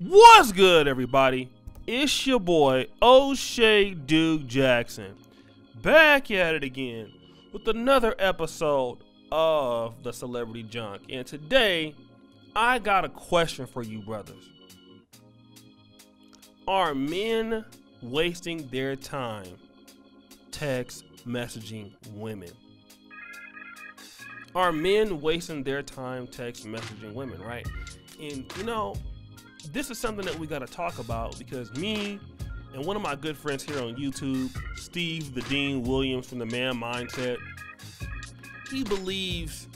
What's good, everybody? It's your boy O'Shea Duke Jackson, back at it again with another episode of the Celebrity Junk. And today, I got a question for you, brothers. Are men wasting their time text messaging women? Are men wasting their time text messaging women, right? And this is something that we got to talk about because me and one of my good friends here on YouTube, Steve the Dean Williams from the Man Mindset, he believes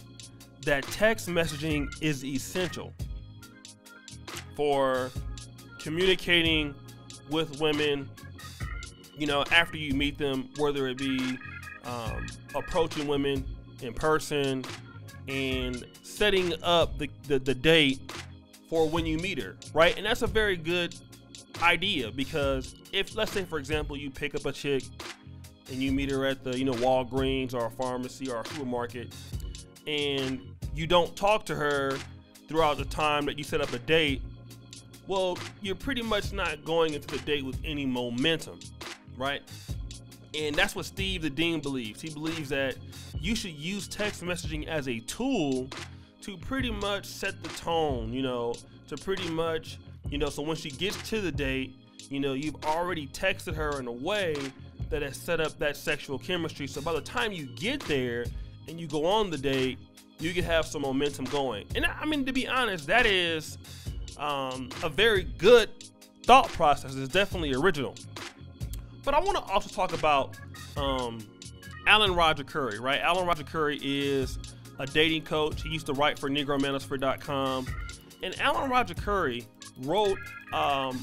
that text messaging is essential for communicating with women, after you meet them, whether it be approaching women in person and setting up the date for when you meet her, right? And that's a very good idea because if, let's say, for example, you pick up a chick and you meet her at the, Walgreens or a pharmacy or a supermarket, and you don't talk to her throughout the time that you set up a date, well, you're pretty much not going into the date with any momentum, right? And that's what Steve the Dean believes. He believes that you should use text messaging as a tool to pretty much set the tone, to pretty much, so when she gets to the date, you've already texted her in a way that has set up that sexual chemistry. So by the time you get there and you go on the date, you can have some momentum going. And I mean, to be honest, that is a very good thought process. It's definitely original. But I want to also talk about Alan Roger Currie, right? Alan Roger Currie is a dating coach. He used to write for NegroManosphere.com. And Alan Roger Currie wrote an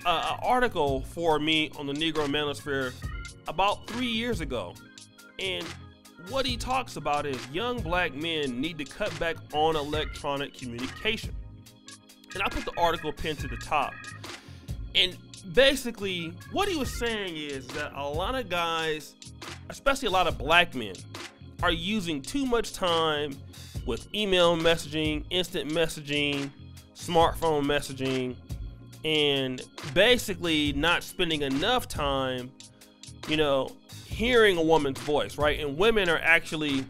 article for me on the Negro Manosphere about 3 years ago. And what he talks about is young black men need to cut back on electronic communication. And I put the article pinned to the top. And basically, what he was saying is that a lot of guys, especially a lot of black men, are using too much time with email messaging, instant messaging, smartphone messaging, and basically not spending enough time, hearing a woman's voice, right? And women are actually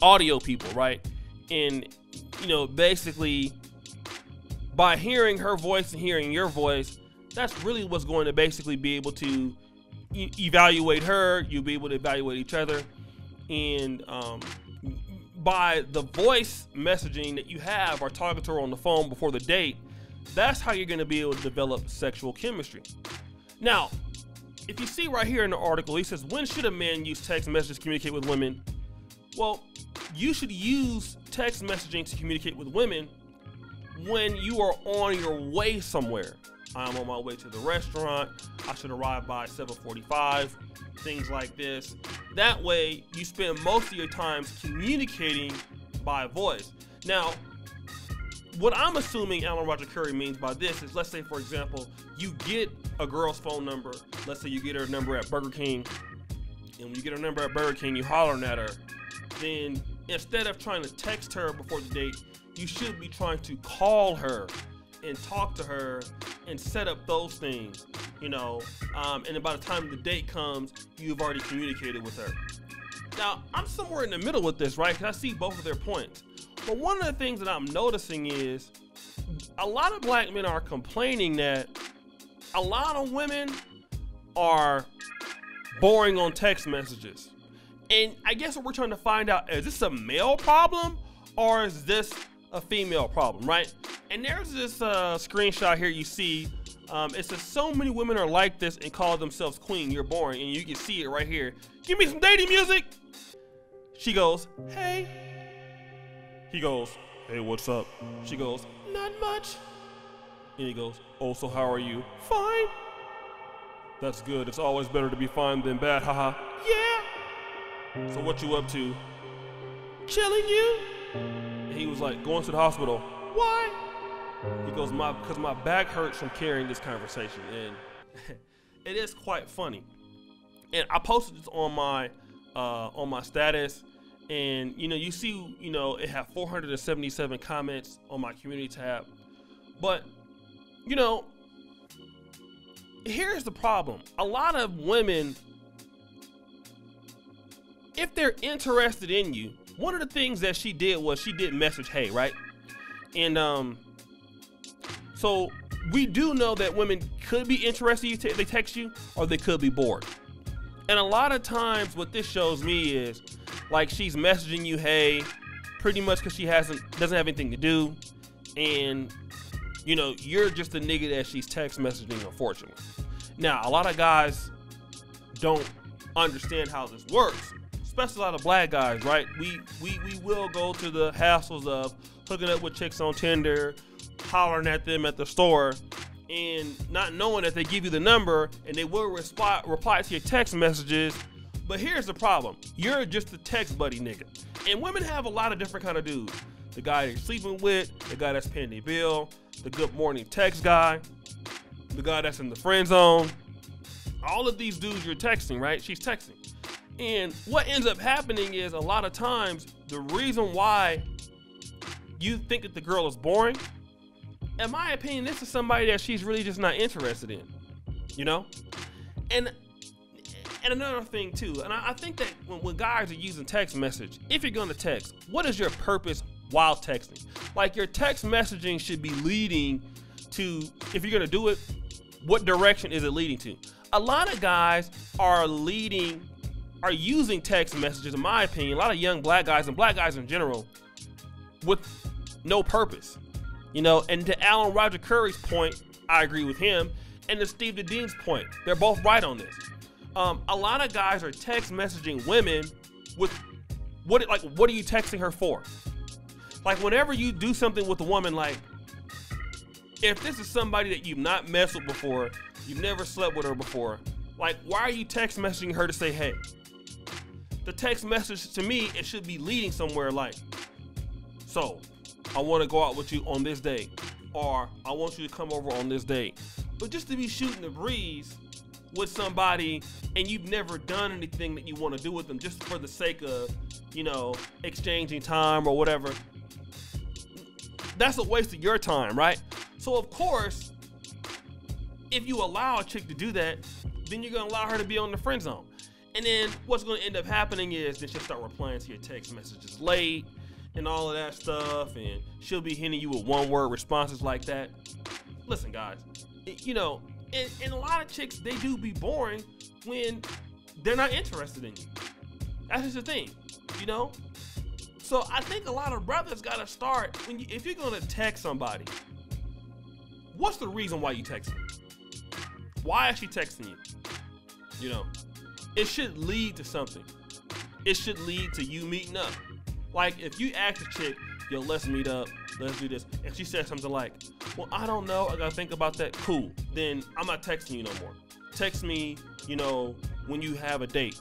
audio people, right? And, basically by hearing her voice and hearing your voice, that's really what's going to basically be able to evaluate her. You'll be able to evaluate each other. And by the voice messaging that you have or talking to her on the phone before the date, that's how you're going to be able to develop sexual chemistry. Now, if you see right here in the article, he says, when should a man use text messages to communicate with women? Well, you should use text messaging to communicate with women when you are on your way somewhere. I'm on my way to the restaurant. I should arrive by 7:45. Things like this. That way, you spend most of your time communicating by voice. Now, what I'm assuming Alan Roger Currie means by this is, let's say, for example, you get a girl's phone number. Let's say you get her number at Burger King. And when you get her number at Burger King, you hollering at her. Then, instead of trying to text her before the date, you should be trying to call her and talk to her and set up those things, and then by the time the date comes, you've already communicated with her. Now, I'm somewhere in the middle with this, right? Because I see both of their points. But one of the things that I'm noticing is a lot of black men are complaining that a lot of women are boring on text messages. And I guess what we're trying to find out, is this a male problem or is this a female problem, right? And there's this screenshot here you see. It says, so many women are like this and call themselves queen, you're boring. And you can see it right here. Give me some dating music. She goes, hey. He goes, hey, what's up? She goes, not much. And he goes, oh, so how are you? Fine. That's good. It's always better to be fine than bad, haha. Yeah. So what you up to? Chilling you. And he was like, going to the hospital. Why? He goes, because my back hurts from carrying this conversation. And it is quite funny. And I posted this on my status. And, you see, it had 477 comments on my community tab. But, you know, here's the problem. A lot of women, if they're interested in you, one of the things that she did was she did message hey, right? And so we do know that women could be interested in you, they text you, or they could be bored. And a lot of times what this shows me is like she's messaging you hey, pretty much because she doesn't have anything to do, and you know, you're just the nigga that she's text messaging, unfortunately. Now, a lot of guys don't understand how this works, especially a lot of black guys, right? We will go to the hassles of hooking up with chicks on Tinder, hollering at them at the store, and not knowing that they give you the number and they will reply to your text messages. But here's the problem. You're just a text buddy nigga. And women have a lot of different kind of dudes. The guy they're sleeping with, the guy that's paying their bill, the good morning text guy, the guy that's in the friend zone. All of these dudes you're texting, right? She's texting. And what ends up happening is a lot of times the reason why you think that the girl is boring, in my opinion, this is somebody that she's really just not interested in, you know? And another thing too, and I think that when guys are using text message, if you're gonna text, what is your purpose while texting? Like your text messaging should be leading to, if you're gonna do it, what direction is it leading to? A lot of guys are using text messages, in my opinion, a lot of young black guys and black guys in general, with no purpose, you know. And to Alan Roger Curry's point, I agree with him, and to Steve Dean's point, they're both right on this. A lot of guys are text messaging women with what are you texting her for? Like whenever you do something with a woman, like if this is somebody that you've not messed with before, you've never slept with her before, like why are you text messaging her to say hey? The text message to me, it should be leading somewhere like, so I want to go out with you on this day, or I want you to come over on this day. But just to be shooting the breeze with somebody and you've never done anything that you want to do with them just for the sake of, you know, exchanging time or whatever, that's a waste of your time, right? So of course, if you allow a chick to do that, then you're gonna allow her to be on the friend zone. And then what's gonna end up happening is that she'll start replying to your text messages late and all of that stuff, and she'll be hitting you with one-word responses like that. Listen, guys, you know, and a lot of chicks, they do be boring when they're not interested in you. That's just the thing, you know? So I think a lot of brothers gotta start, if you're gonna text somebody, what's the reason why you text them? Why is she texting you? You know, it should lead to something. It should lead to you meeting up. Like if you ask a chick, yo, let's meet up, let's do this, and she says something like, well, I don't know, I gotta think about that, cool, then I'm not texting you no more. Text me, you know, when you have a date.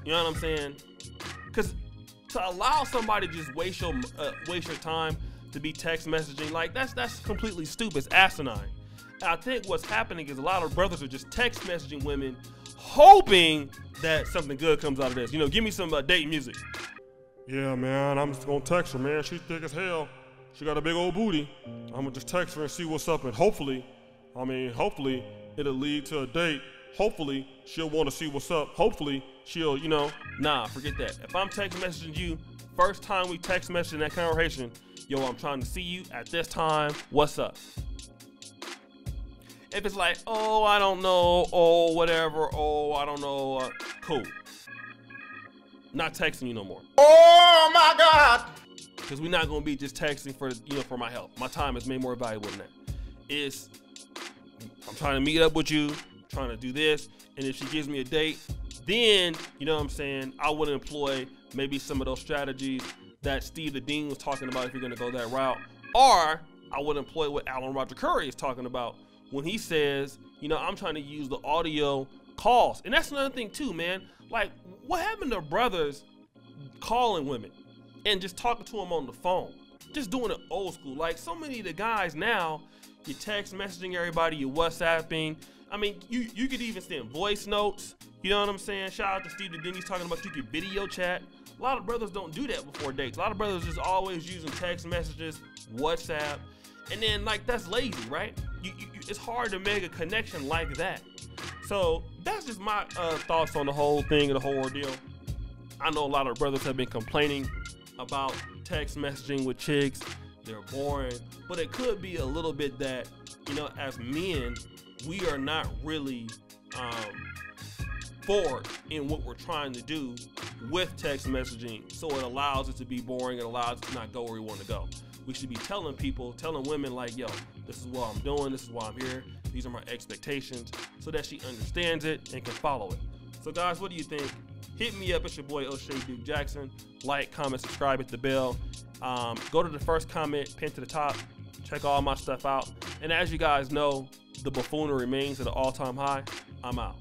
You know what I'm saying? Because to allow somebody to just waste your time to be text messaging, like that's completely stupid, it's asinine. And I think what's happening is a lot of brothers are just text messaging women, hoping that something good comes out of this. You know, give me some date music. Yeah, man, I'm just gonna text her, man. She's thick as hell. She got a big old booty. I'm gonna just text her and see what's up, and hopefully it'll lead to a date. Hopefully she'll want to see what's up. Hopefully she'll, you know, nah, forget that. If I'm text messaging you, first time we text message in that conversation, yo, I'm trying to see you at this time, what's up? If it's like, oh, I don't know, oh, whatever, oh, I don't know, cool. Not texting you no more. Oh my God! Because we're not gonna be just texting for, you know, for my health. My time is made more valuable than that. I'm trying to meet up with you, trying to do this, and if she gives me a date, then, you know what I'm saying, I would employ maybe some of those strategies that Steve Dean was talking about if you're gonna go that route, or I would employ what Alan Roger Curry is talking about when he says, you know, I'm trying to use the audio calls. And that's another thing too, man. Like, what happened to brothers calling women and just talking to them on the phone? Just doing it old school. Like, so many of the guys now, you text messaging everybody, you WhatsApping. I mean, you could even send voice notes. You know what I'm saying? Shout out to Steve Dean. He's talking about you could video chat. A lot of brothers don't do that before dates. A lot of brothers just always using text messages, WhatsApp. And then, like, that's lazy, right? it's hard to make a connection like that. So that's just my thoughts on the whole thing and the whole ordeal. I know a lot of brothers have been complaining about text messaging with chicks. They're boring, but it could be a little bit that, you know, as men, we are not really forward in what we're trying to do with text messaging. So it allows it to be boring. It allows it to not go where we want to go. We should be telling women like, yo, this is what I'm doing. This is why I'm here. These are my expectations, so that she understands it and can follow it. So guys, what do you think? Hit me up. It's your boy O'Shea Duke Jackson. Like, comment, subscribe, hit the bell. Go to the first comment, pin to the top. Check all my stuff out. And as you guys know, the buffoonery remains at an all-time high. I'm out.